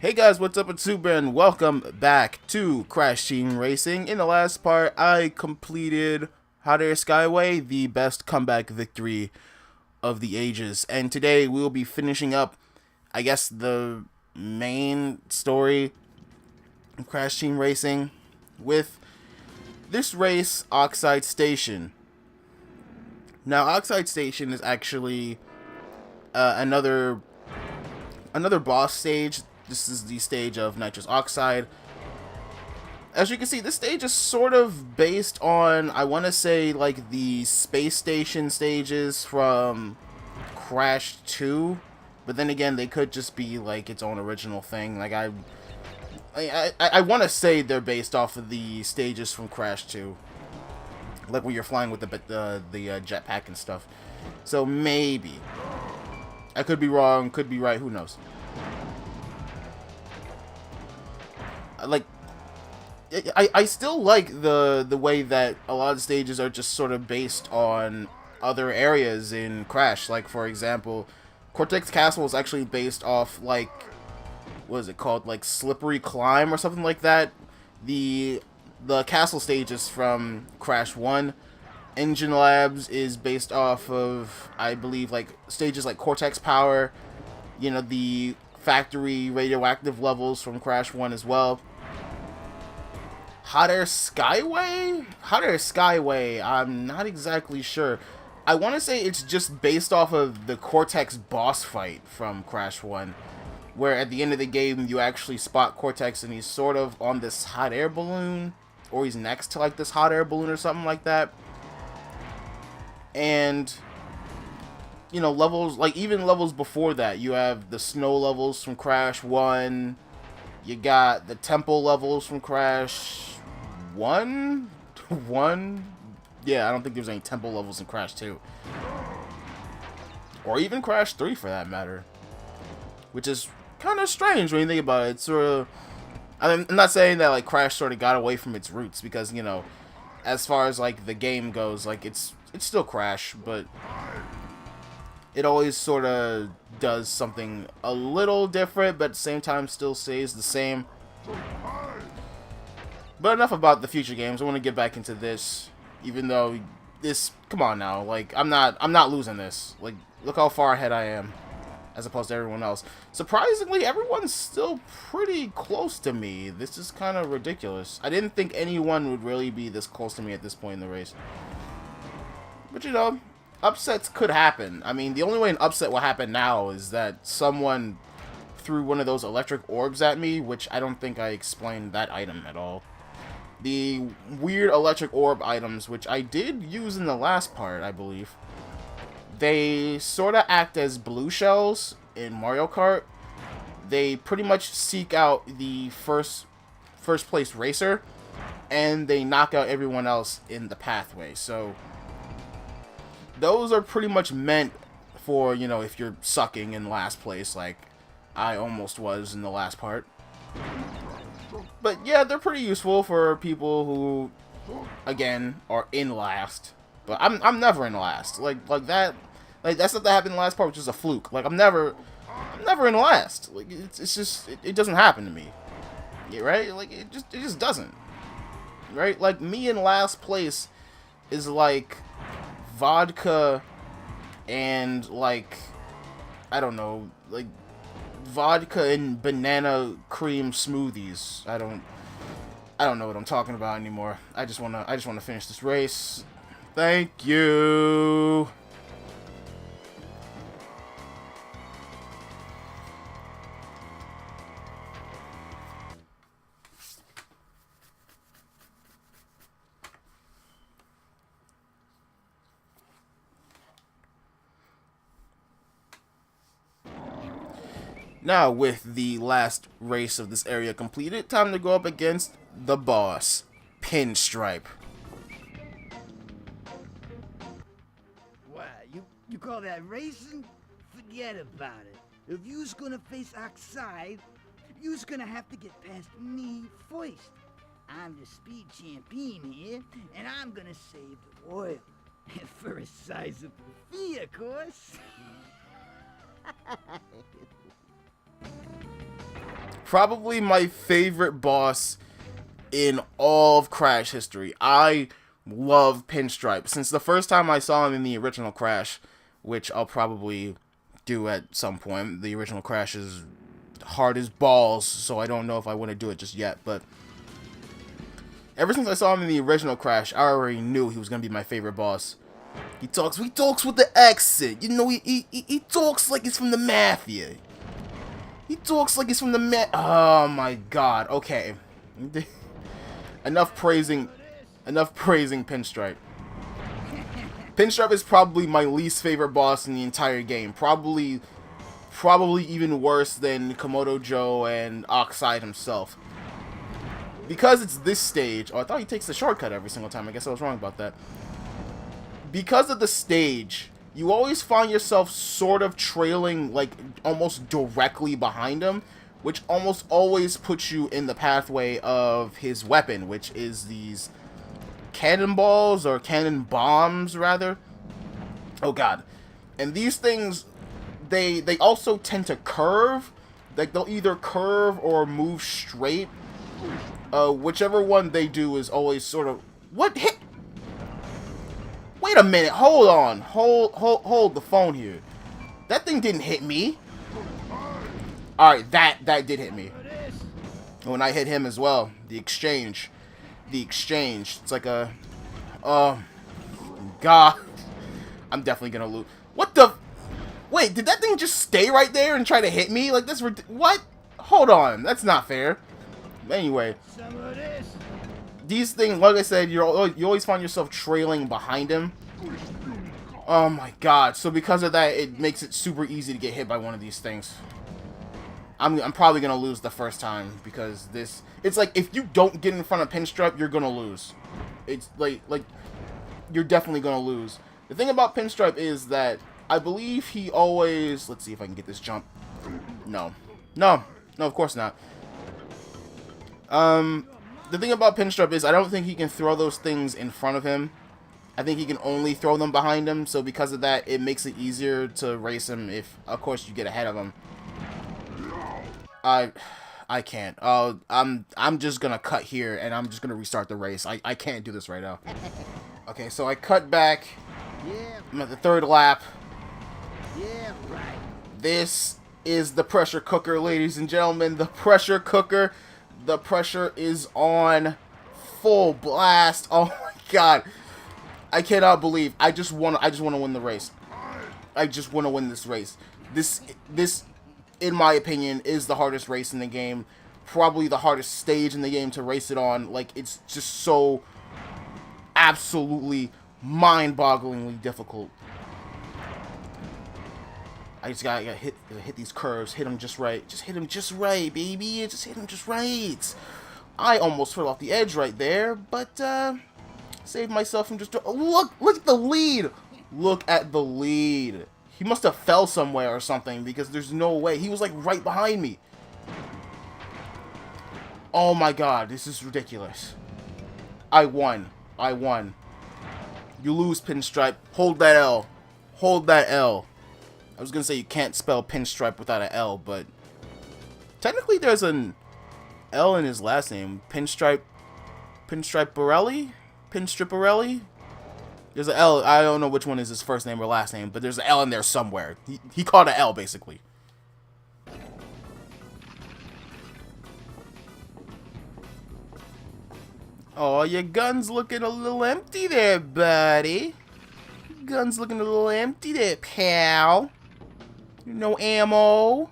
Hey guys, what's up? It's Super and welcome back to Crash Team Racing. In the last part, I completed Hot Air Skyway, the best comeback victory of the ages. And today we will be finishing up, I guess, the main story of Crash Team Racing with this race, Oxide Station. Now, Oxide Station is actually another boss stage. This is the stage of Nitrous Oxide. As you can see, this stage is sort of based on, I want to say, like the space station stages from Crash 2. But then again, they could just be like its own original thing. Like I want to say they're based off of the stages from Crash 2, like when you're flying with the jetpack and stuff. So maybe I could be wrong, could be right. Who knows? Like, I still like the way that a lot of stages are just sort of based on other areas in Crash. Like, for example, Cortex Castle is actually based off, like, what is it called? Like, Slippery Climb or something like that. The castle stages from Crash 1. Engine Labs is based off of, I believe, like, stages like Cortex Power. You know, the factory radioactive levels from Crash 1 as well. Hot Air Skyway? Hot Air Skyway, I'm not exactly sure. I want to say it's just based off of the Cortex boss fight from Crash 1, where at the end of the game you actually spot Cortex and he's sort of on this hot air balloon, or he's next to like this hot air balloon or something like that. And you know, levels, like even levels before that, you have the snow levels from Crash 1, you got the temple levels from Crash 1? Yeah, I don't think there's any temple levels in Crash 2. Or even Crash 3 for that matter. Which is kind of strange when you think about it. It's sort of, I'm not saying that like Crash sort of got away from its roots, because, you know, as far as like the game goes, like it's still Crash, but it always sort of does something a little different, but at the same time still stays the same. But enough about the future games. I want to get back into this, even though this, come on now, like I'm not losing this. Like, look how far ahead I am as opposed to everyone else. Surprisingly, everyone's still pretty close to me. This is kind of ridiculous. I didn't think anyone would really be this close to me at this point in the race. But you know, upsets could happen. I mean, the only way an upset will happen now is that someone threw one of those electric orbs at me, which I don't think I explained that item at all. The weird electric orb items, which I did use in the last part, I believe, they sort of act as blue shells in Mario Kart. They pretty much seek out the first place racer, and they knock out everyone else in the pathway. So those are pretty much meant for, you know, if you're sucking in last place, like I almost was in the last part. But yeah, they're pretty useful for people who, again, are in last. But I'm never in last. Like that stuff that happened in the last part was just a fluke. Like I'm never in last. Like it's just it doesn't happen to me. Yeah, right? Like it just doesn't. Right? Like me in last place is like vodka and like, I don't know, like vodka and banana cream smoothies. I don't know what I'm talking about anymore. I just wanna finish this race. Thank you. Now, with the last race of this area completed, time to go up against the boss, Pinstripe. What, you call that racing? Forget about it. If you's gonna face Oxide, you's gonna have to get past me first. I'm the speed champion here, and I'm gonna save the world. For a sizable fee, of course. probably my favorite boss in all of Crash history. I love Pinstripe. Since the first time I saw him in the original Crash, which I'll probably do at some point. The original Crash is hard as balls, so I don't know if I want to do it just yet, but ever since I saw him in the original Crash, I already knew he was going to be my favorite boss. He talks with the accent. You know, he talks like he's from the Mafia. He talks like he's from the Oh my god. Okay. Enough praising Pinstripe. Pinstripe is probably my least favorite boss in the entire game. Probably even worse than Komodo Joe and Oxide himself. Because it's this stage. Oh, I thought he takes the shortcut every single time. I guess I was wrong about that. Because of the stage, you always find yourself sort of trailing, like, almost directly behind him, which almost always puts you in the pathway of his weapon, which is these cannonballs, or cannon bombs, rather. Oh, God. And these things, they also tend to curve. Like, they'll either curve or move straight. Whichever one they do is always sort of... What hit? Wait a minute, hold on. Hold the phone here. That thing didn't hit me. Alright, that did hit me. When I hit him as well. The exchange. It's like a... Oh, God. I'm definitely gonna lose. What the... Wait, did that thing just stay right there and try to hit me? Like, this... What? Hold on, that's not fair. Anyway. These things, like I said, you always find yourself trailing behind him. Oh my god. So because of that, it makes it super easy to get hit by one of these things. I'm probably going to lose the first time because this... It's like, if you don't get in front of Pinstripe, you're going to lose. It's like you're definitely going to lose. The thing about Pinstripe is that I believe he always... Let's see if I can get this jump. No, of course not. The thing about Pinstripe is I don't think he can throw those things in front of him. I think he can only throw them behind him, so because of that, it makes it easier to race him if, of course, you get ahead of him. I can't. I'm just gonna cut here, and I'm just gonna restart the race. I can't do this right now. Okay, so I cut back. I'm at the third lap. Yeah, right. This is the pressure cooker, ladies and gentlemen. The pressure cooker. The pressure is on full blast. Oh my god. I cannot believe I just want to win the race. I just want to win this race. This in my opinion is the hardest race in the game. Probably the hardest stage in the game to race it on. Like, it's just so absolutely mind-bogglingly difficult. I just gotta hit these curves, hit them just right. Just hit them just right, baby. Just hit them just right. I almost fell off the edge right there, but saved myself from just... Look at the lead. Look at the lead. He must have fell somewhere or something because there's no way. He was like right behind me. Oh my god, this is ridiculous. I won. You lose, Pinstripe. Hold that L. Hold that L. I was gonna say you can't spell Pinstripe without an L, but technically there's an L in his last name. Pinstripe-Borelli? There's an L. I don't know which one is his first name or last name, but there's an L in there somewhere. He caught an L, basically. Oh, your gun's looking a little empty there, buddy. Gun's looking a little empty there, pal. No ammo.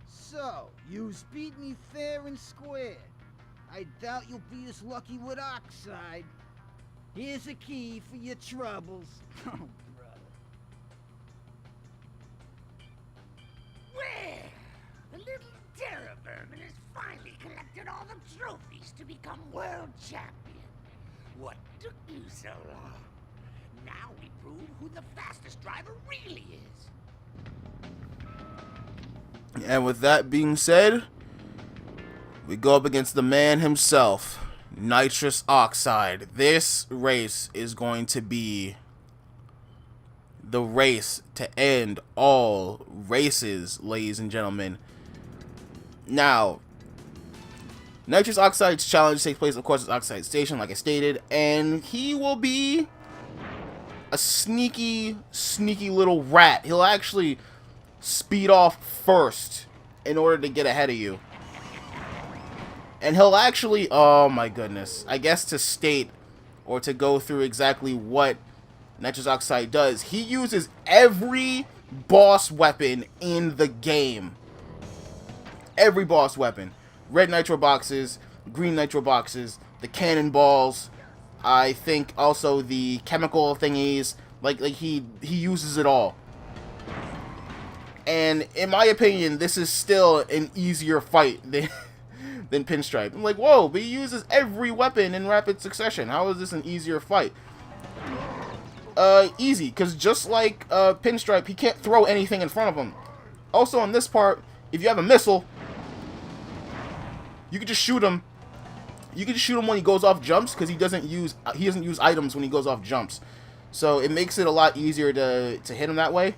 So, you've beat me fair and square. I doubt you'll be as lucky with Oxide. Here's a key for your troubles. Oh, brother. Well, the little terror vermin has finally collected all the trophies to become world champion. What took you so long? Now we prove who the fastest driver really is. And with that being said, we go up against the man himself, Nitrous Oxide. This race is going to be the race to end all races, ladies and gentlemen. Now, Nitrous Oxide's challenge takes place, of course, at Oxide Station, like I stated, and he will be a sneaky little rat. He'll actually speed off first in order to get ahead of you. And he'll actually, oh my goodness, I guess to state or to go through exactly what Nitrous Oxide does, he uses every boss weapon in the game. Every boss weapon. Red nitro boxes, green nitro boxes, the cannonballs, I think also the chemical thingies, like he uses it all. And in my opinion, this is still an easier fight than Pinstripe. I'm like, whoa, but he uses every weapon in rapid succession. How is this an easier fight? Easy, because just like Pinstripe, he can't throw anything in front of him. Also, on this part, if you have a missile, you can just shoot him. You can just shoot him when he goes off jumps, because he doesn't use items when he goes off jumps. So it makes it a lot easier to hit him that way.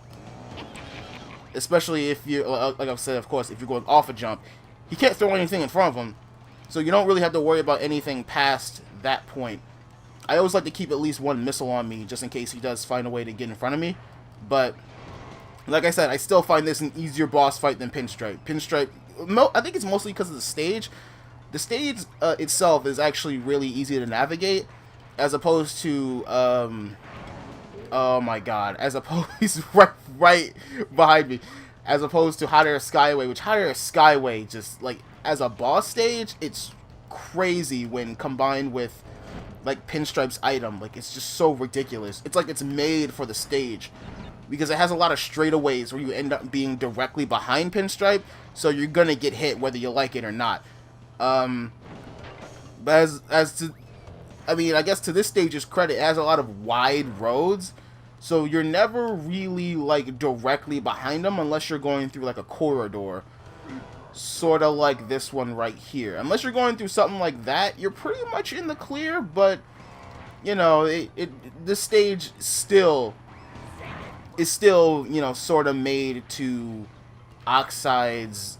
Especially if you, like I've said, of course, if you're going off a jump. He can't throw anything in front of him, so you don't really have to worry about anything past that point. I always like to keep at least one missile on me, just in case he does find a way to get in front of me. But, like I said, I still find this an easier boss fight than Pinstripe. Pinstripe, I think it's mostly because of the stage. The stage itself is actually really easy to navigate, as opposed to, oh my god, as opposed, he's right behind me. As opposed to Hot Air Skyway, which Hot Air Skyway, just, like, as a boss stage, it's crazy when combined with, like, Pinstripe's item. Like, it's just so ridiculous. It's like it's made for the stage. Because it has a lot of straightaways where you end up being directly behind Pinstripe, so you're gonna get hit whether you like it or not. But as to, I mean, I guess to this stage's credit, it has a lot of wide roads. So you're never really, like, directly behind them unless you're going through, like, a corridor. Sort of like this one right here. Unless you're going through something like that, you're pretty much in the clear, but, you know, this stage is still, you know, sort of made to Oxide's,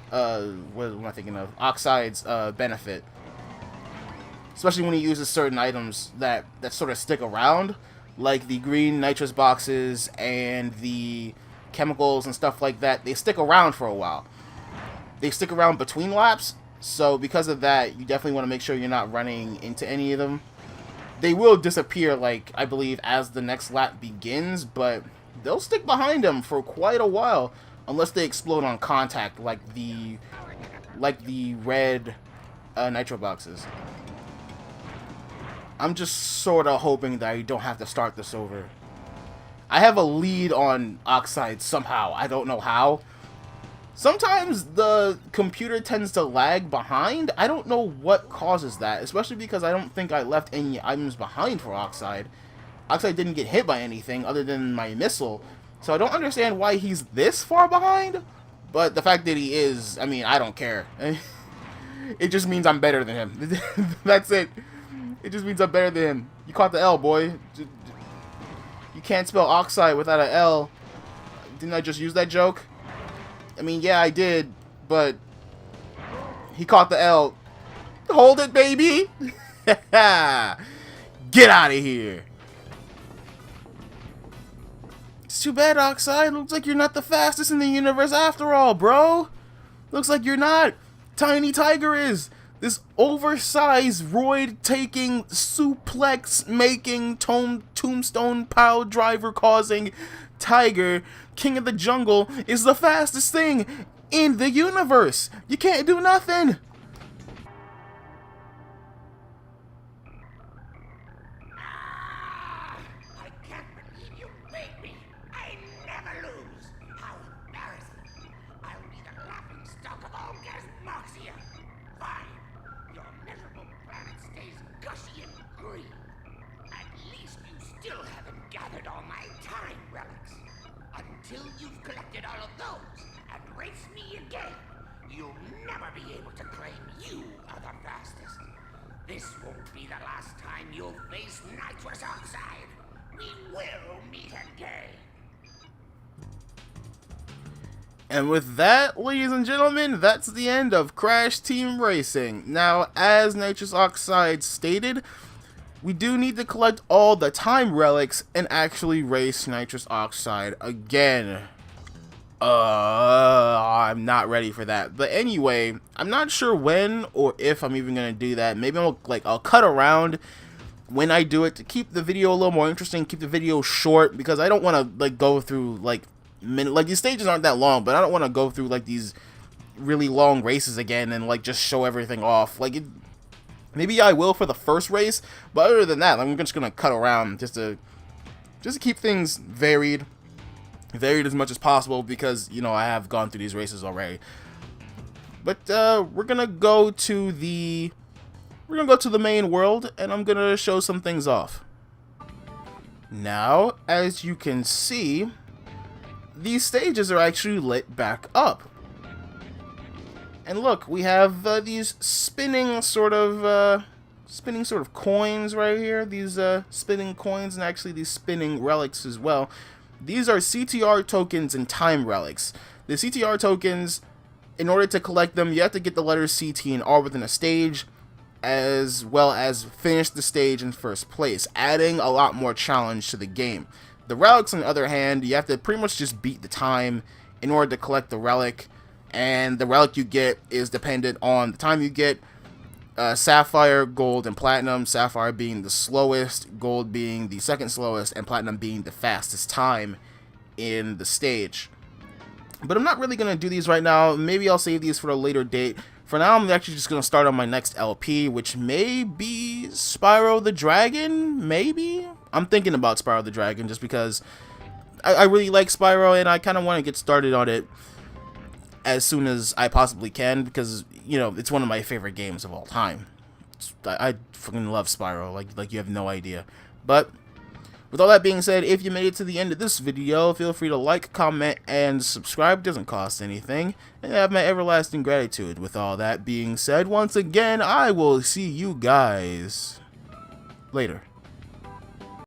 what am I thinking of? Oxide's, benefit. Especially when he uses certain items that sort of stick around. Like the green nitrous boxes and the chemicals and stuff like that, they stick around for a while. They stick around between laps, so because of that, you definitely want to make sure you're not running into any of them. They will disappear, like, I believe, as the next lap begins, but they'll stick behind them for quite a while, unless they explode on contact, like the red nitro boxes. I'm just sort of hoping that I don't have to start this over. I have a lead on Oxide somehow. I don't know how. Sometimes the computer tends to lag behind. I don't know what causes that, especially because I don't think I left any items behind for Oxide. Oxide didn't get hit by anything other than my missile, so I don't understand why he's this far behind. But the fact that he is, I mean, I don't care. It just means I'm better than him. That's it. It just means I'm better than him. You caught the L, boy. You can't spell Oxide without an L. Didn't I just use that joke? I mean, yeah, I did, but he caught the L. Hold it, baby! Get out of here! It's too bad, Oxide. Looks like you're not the fastest in the universe after all, bro. Looks like you're not. Tiny Tiger is. This oversized, roid-taking, suplex-making, tombstone pile driver-causing Tiger, King of the Jungle, is the fastest thing in the universe. You can't do nothing. I can't believe you beat me. I never lose. How embarrassing. I'll be the laughing stock of all Gasmoxia. Fine. Your miserable planet stays gushy and green. At least you still haven't gathered all my time relics. Until you've collected all of those and race me again, you'll never be able to claim And with that, ladies and gentlemen, that's the end of Crash Team Racing. Now, as Nitrous Oxide stated, we do need to collect all the time relics and actually race Nitrous Oxide again. I'm not ready for that. But anyway, I'm not sure when or if I'm even gonna do that. Maybe I'll cut around when I do it to keep the video a little more interesting, keep the video short, because I don't want to like go through like these stages aren't that long, but I don't want to go through like these really long races again and like just show everything off. Like maybe I will for the first race, but other than that, I'm just gonna cut around just to keep things varied as much as possible, because you know I have gone through these races already. But we're gonna go to the main world, and I'm gonna show some things off. Now, as you can see, these stages are actually lit back up. And look, we have these spinning sort of coins right here. These spinning coins, and actually these spinning relics as well. These are CTR tokens and time relics. The CTR tokens, in order to collect them, you have to get the letters C, T, and R within a stage, as well as finish the stage in first place, adding a lot more challenge to the game. The relics, on the other hand, you have to pretty much just beat the time in order to collect the relic, and the relic you get is dependent on the time you get. Sapphire, gold, and platinum. Sapphire being the slowest, gold being the second slowest, and platinum being the fastest time in the stage. But I'm not really going to do these right now. Maybe I'll save these for a later date. For now, I'm actually just going to start on my next LP, which may be Spyro the Dragon, maybe? I'm thinking about Spyro the Dragon just because I really like Spyro, and I kind of want to get started on it as soon as I possibly can, because, you know, it's one of my favorite games of all time. I fucking love Spyro, like you have no idea. But with all that being said, if you made it to the end of this video, feel free to like, comment, and subscribe. It doesn't cost anything, and I have my everlasting gratitude. With all that being said, once again, I will see you guys later.